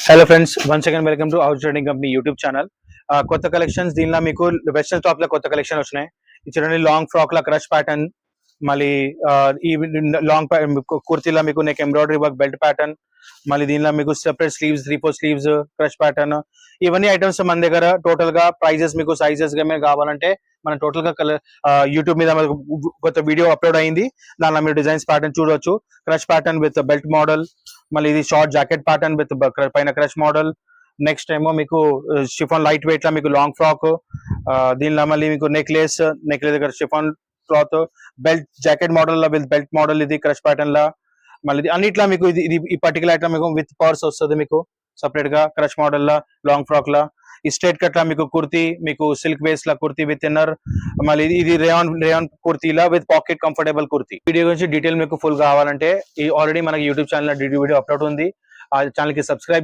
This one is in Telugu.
Hello friends, once again welcome to house trading company YouTube channel. కొత్త కలెక్షన్స్ దీనిలో మీకు వెస్టర్న్ టాప్ లో కొత్త కలెక్షన్ వచ్చినాయి. చూడండి, లాంగ్ ఫ్రాక్ లా క్రష్ ప్యాటర్న్, మళ్ళీ ఈ లాంగ్ కుర్తీలో మీకు neck embroidery work belt pattern, మళ్ళీ దీనిలో మీకు separate sleeves 3/4 sleeves crush pattern, ఇవన్నీ ఐటమ్స్ మన దగ్గర టోటల్ గా ప్రైజెస్ మీకు సైజెస్ గా కావాలంటే మన టోటల్ గా యూట్యూబ్ మీద కొత్త వీడియో అప్లోడ్ అయింది. దానిలో మీరు డిజైన్స్ ప్యాటర్న్ చూడొచ్చు. Crush pattern with belt model, మళ్ళీ ఇది షార్ట్ జాకెట్ ప్యాటర్న్ విత్ పైన క్రష్ మోడల్. నెక్స్ట్ ఏమో మీకు షిఫాన్ లైట్ వెయిట్ లా మీకు లాంగ్ ఫ్రాక్, దీనిలో మళ్ళీ మీకు నెక్లెస్ దగ్గర chiffon cloth, belt jacket model లా విత్ బెల్ట్ మోడల్, ఇది క్రష్ ప్యాటర్న్ లా. మళ్ళీ అన్నిట్లా మీకు ఇది ఈ పర్టికులర్ ఐటమ్ మీకు విత్ పర్స్ వస్తుంది, మీకు సపరేట్ గా క్రష్ మోడల్ లా లాంగ్ ఫ్రాక్ లా. ఈ స్ట్రేట్ కట్ లా మీకు కుర్తీ, మీకు సిల్క్ బేస్ లా కుర్తీ విత్ ఇన్నర్, మళ్ళీ ఇది రేయాన్ కుర్తీలా with pocket comfortable kurti. Video గురించి డీటెయిల్ మీకు ఫుల్ కావాలంటే ఈ ఆల్రెడీ మనకి యూట్యూబ్ ఛానల్ వీడియో అప్లోడ్ ఉంది. ఆ ఛానల్ కి సబ్స్క్రైబ్